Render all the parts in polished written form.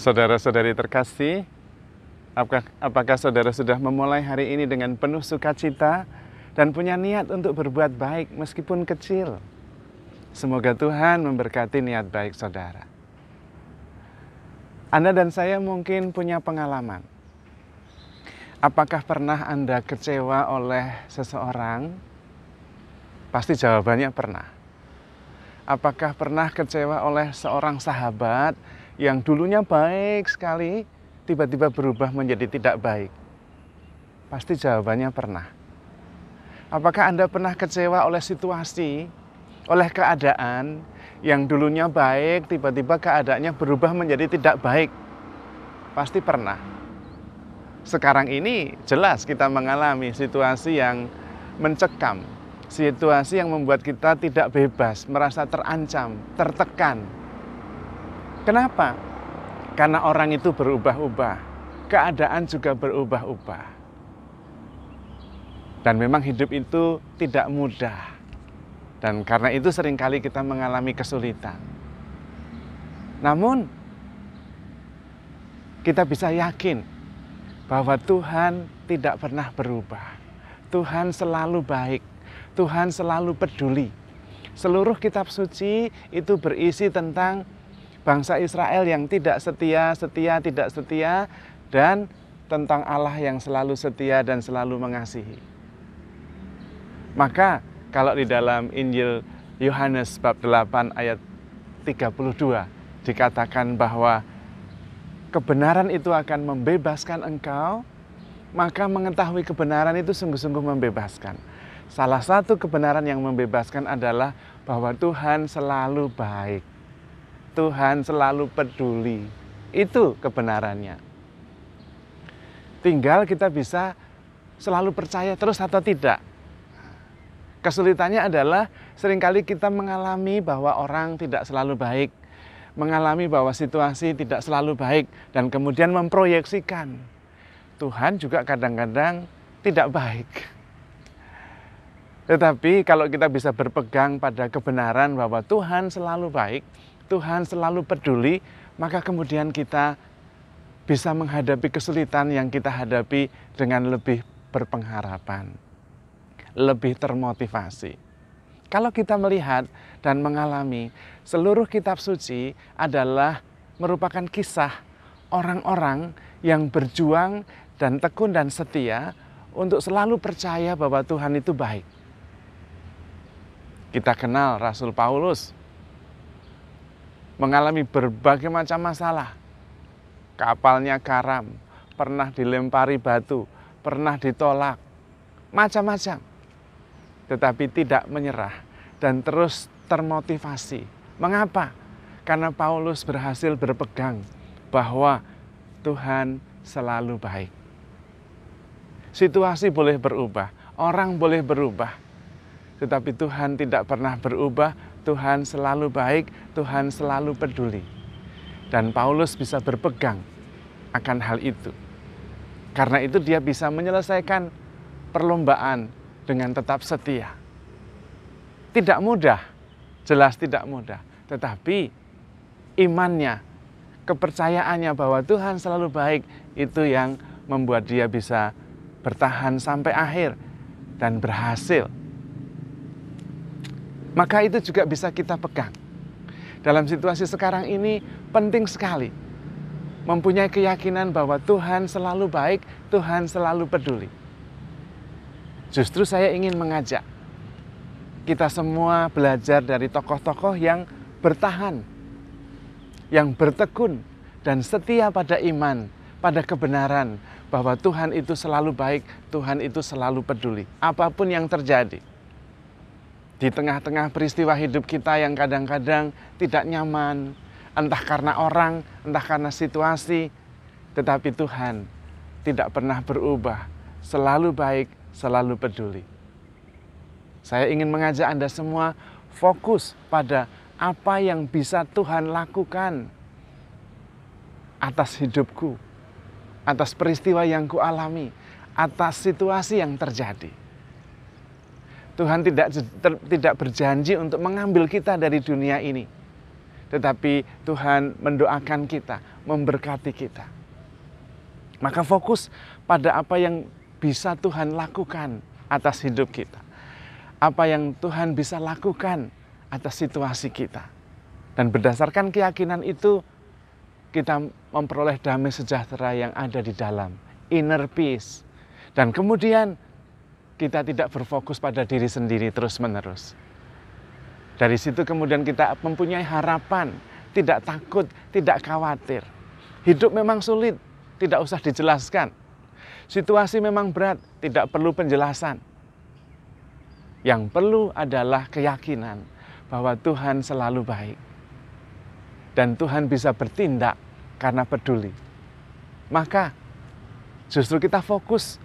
Saudara-saudari terkasih, apakah saudara sudah memulai hari ini dengan penuh sukacita dan punya niat untuk berbuat baik meskipun kecil? Semoga Tuhan memberkati niat baik saudara. Anda dan saya mungkin punya pengalaman. Apakah pernah Anda kecewa oleh seseorang? Pasti jawabannya pernah. Apakah pernah kecewa oleh seorang sahabat yang dulunya baik sekali, tiba-tiba berubah menjadi tidak baik? Pasti jawabannya pernah. Apakah Anda pernah kecewa oleh situasi, oleh keadaan yang dulunya baik, tiba-tiba keadaannya berubah menjadi tidak baik? Pasti pernah. Sekarang ini jelas kita mengalami situasi yang mencekam, situasi yang membuat kita tidak bebas, merasa terancam, tertekan. Kenapa? Karena orang itu berubah-ubah, keadaan juga berubah-ubah. Dan memang hidup itu tidak mudah. Dan karena itu seringkali kita mengalami kesulitan. Namun, kita bisa yakin bahwa Tuhan tidak pernah berubah. Tuhan selalu baik, Tuhan selalu peduli. Seluruh kitab suci itu berisi tentang bangsa Israel yang tidak setia, tidak setia, dan tentang Allah yang selalu setia dan selalu mengasihi. Maka kalau di dalam Injil Yohanes bab 8 ayat 32 dikatakan bahwa kebenaran itu akan membebaskan engkau, maka mengetahui kebenaran itu sungguh-sungguh membebaskan. Salah satu kebenaran yang membebaskan adalah bahwa Tuhan selalu baik. Tuhan selalu peduli. Itu kebenarannya. Tinggal kita bisa selalu percaya terus atau tidak. Kesulitannya adalah seringkali kita mengalami bahwa orang tidak selalu baik, mengalami bahwa situasi tidak selalu baik, dan kemudian memproyeksikan Tuhan juga kadang-kadang tidak baik. Tetapi kalau kita bisa berpegang pada kebenaran bahwa Tuhan selalu baik, Tuhan selalu peduli, maka kemudian kita bisa menghadapi kesulitan yang kita hadapi dengan lebih berpengharapan, lebih termotivasi. Kalau kita melihat dan mengalami seluruh kitab suci adalah merupakan kisah orang-orang yang berjuang dan tekun dan setia untuk selalu percaya bahwa Tuhan itu baik. Kita kenal Rasul Paulus mengalami berbagai macam masalah. Kapalnya karam, pernah dilempari batu, pernah ditolak, macam-macam. Tetapi tidak menyerah dan terus termotivasi. Mengapa? Karena Paulus berhasil berpegang bahwa Tuhan selalu baik. Situasi boleh berubah, orang boleh berubah, tetapi Tuhan tidak pernah berubah. Tuhan selalu baik, Tuhan selalu peduli. Dan Paulus bisa berpegang akan hal itu. Karena itu dia bisa menyelesaikan perlombaan dengan tetap setia. Tidak mudah, jelas tidak mudah. Tetapi imannya, kepercayaannya bahwa Tuhan selalu baik, itu yang membuat dia bisa bertahan sampai akhir dan berhasil. Maka itu juga bisa kita pegang. Dalam situasi sekarang ini penting sekali mempunyai keyakinan bahwa Tuhan selalu baik, Tuhan selalu peduli. Justru saya ingin mengajak kita semua belajar dari tokoh-tokoh yang bertahan, yang bertekun dan setia pada iman, pada kebenaran bahwa Tuhan itu selalu baik, Tuhan itu selalu peduli. Apapun yang terjadi. Di tengah-tengah peristiwa hidup kita yang kadang-kadang tidak nyaman, entah karena orang, entah karena situasi, tetapi Tuhan tidak pernah berubah, selalu baik, selalu peduli. Saya ingin mengajak Anda semua fokus pada apa yang bisa Tuhan lakukan atas hidupku, atas peristiwa yang kualami, atas situasi yang terjadi. Tuhan tidak berjanji untuk mengambil kita dari dunia ini. tetapi Tuhan mendoakan kita, memberkati kita. Maka fokus pada apa yang bisa Tuhan lakukan atas hidup kita. Apa yang Tuhan bisa lakukan atas situasi kita. Dan berdasarkan keyakinan itu, kita memperoleh damai sejahtera yang ada di dalam, inner peace. Dan kemudian kita tidak berfokus pada diri sendiri terus-menerus. Dari situ kemudian kita mempunyai harapan, tidak takut, tidak khawatir. Hidup memang sulit, tidak usah dijelaskan. Situasi memang berat, tidak perlu penjelasan. Yang perlu adalah keyakinan bahwa Tuhan selalu baik. Dan Tuhan bisa bertindak karena peduli. Maka justru kita fokus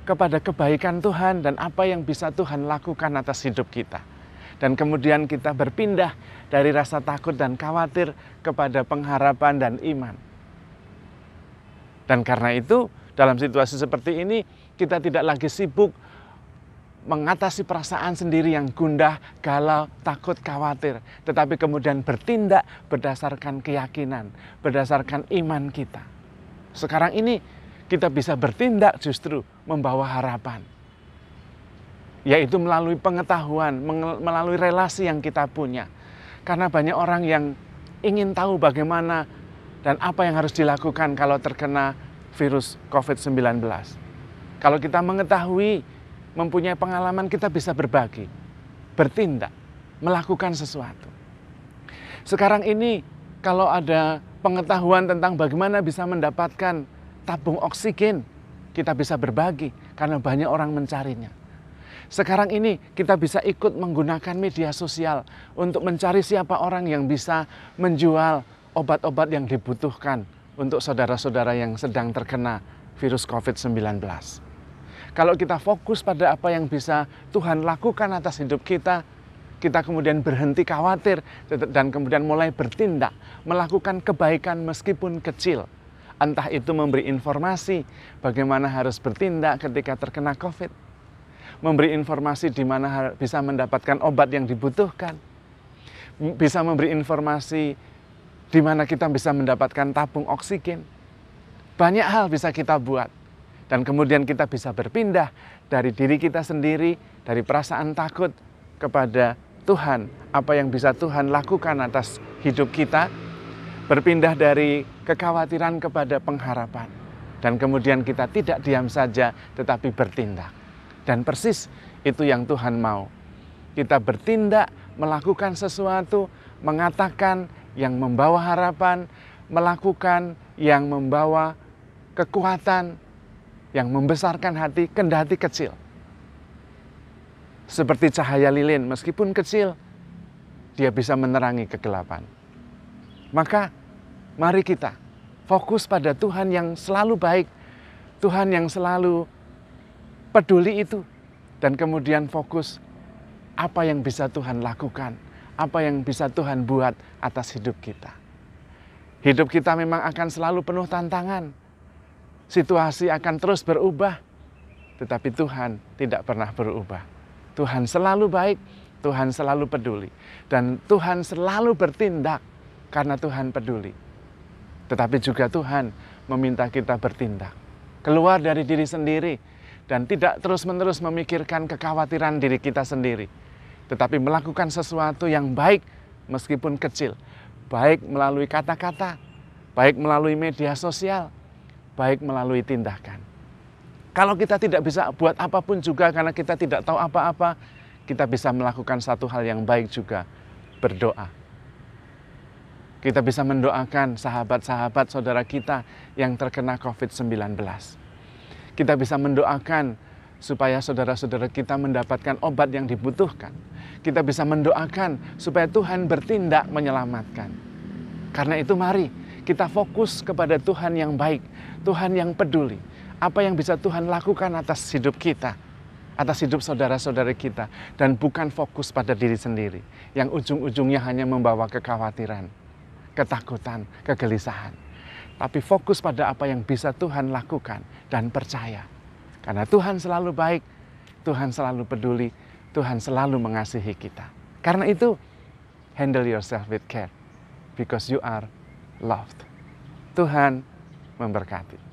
kepada kebaikan Tuhan dan apa yang bisa Tuhan lakukan atas hidup kita. Dan kemudian kita berpindah dari rasa takut dan khawatir kepada pengharapan dan iman. Dan karena itu, dalam situasi seperti ini, kita tidak lagi sibuk mengatasi perasaan sendiri yang gundah, galau, takut, khawatir. Tetapi kemudian bertindak berdasarkan keyakinan, berdasarkan iman kita. Sekarang ini kita bisa bertindak justru membawa harapan. Yaitu melalui pengetahuan, melalui relasi yang kita punya. Karena banyak orang yang ingin tahu bagaimana dan apa yang harus dilakukan kalau terkena virus COVID-19. Kalau kita mengetahui, mempunyai pengalaman, kita bisa berbagi, bertindak, melakukan sesuatu. Sekarang ini kalau ada pengetahuan tentang bagaimana bisa mendapatkan tabung oksigen, kita bisa berbagi karena banyak orang mencarinya. Sekarang ini kita bisa ikut menggunakan media sosial untuk mencari siapa orang yang bisa menjual obat-obat yang dibutuhkan untuk saudara-saudara yang sedang terkena virus COVID-19. Kalau kita fokus pada apa yang bisa Tuhan lakukan atas hidup kita, kita kemudian berhenti khawatir dan kemudian mulai bertindak, melakukan kebaikan meskipun kecil. Entah itu memberi informasi bagaimana harus bertindak ketika terkena COVID, memberi informasi di mana bisa mendapatkan obat yang dibutuhkan, bisa memberi informasi di mana kita bisa mendapatkan tabung oksigen. Banyak hal bisa kita buat. Dan kemudian kita bisa berpindah dari diri kita sendiri, dari perasaan takut kepada Tuhan. Apa yang bisa Tuhan lakukan atas hidup kita. Berpindah dari kekhawatiran kepada pengharapan. Dan kemudian kita tidak diam saja, tetapi bertindak. Dan persis itu yang Tuhan mau. Kita bertindak, melakukan sesuatu, mengatakan yang membawa harapan, melakukan yang membawa kekuatan, yang membesarkan hati, kendati kecil. Seperti cahaya lilin, meskipun kecil, dia bisa menerangi kegelapan. Maka, mari kita fokus pada Tuhan yang selalu baik, Tuhan yang selalu peduli itu, dan kemudian fokus apa yang bisa Tuhan lakukan, apa yang bisa Tuhan buat atas hidup kita. Hidup kita memang akan selalu penuh tantangan. Situasi akan terus berubah, tetapi Tuhan tidak pernah berubah. Tuhan selalu baik, Tuhan selalu peduli, dan Tuhan selalu bertindak karena Tuhan peduli. Tetapi juga Tuhan meminta kita bertindak, keluar dari diri sendiri, dan tidak terus-menerus memikirkan kekhawatiran diri kita sendiri, tetapi melakukan sesuatu yang baik meskipun kecil, baik melalui kata-kata, baik melalui media sosial, baik melalui tindakan. Kalau kita tidak bisa buat apapun juga karena kita tidak tahu apa-apa, kita bisa melakukan satu hal yang baik juga, berdoa. Kita bisa mendoakan sahabat-sahabat saudara kita yang terkena COVID-19. Kita bisa mendoakan supaya saudara-saudara kita mendapatkan obat yang dibutuhkan. Kita bisa mendoakan supaya Tuhan bertindak menyelamatkan. Karena itu mari kita fokus kepada Tuhan yang baik, Tuhan yang peduli. Apa yang bisa Tuhan lakukan atas hidup kita, atas hidup saudara-saudara kita. Dan bukan fokus pada diri sendiri, yang ujung-ujungnya hanya membawa kekhawatiran, ketakutan, kegelisahan. Tapi fokus pada apa yang bisa Tuhan lakukan dan percaya. Karena Tuhan selalu baik, Tuhan selalu peduli, Tuhan selalu mengasihi kita. Karena itu, handle yourself with care. because you are loved. Tuhan memberkati.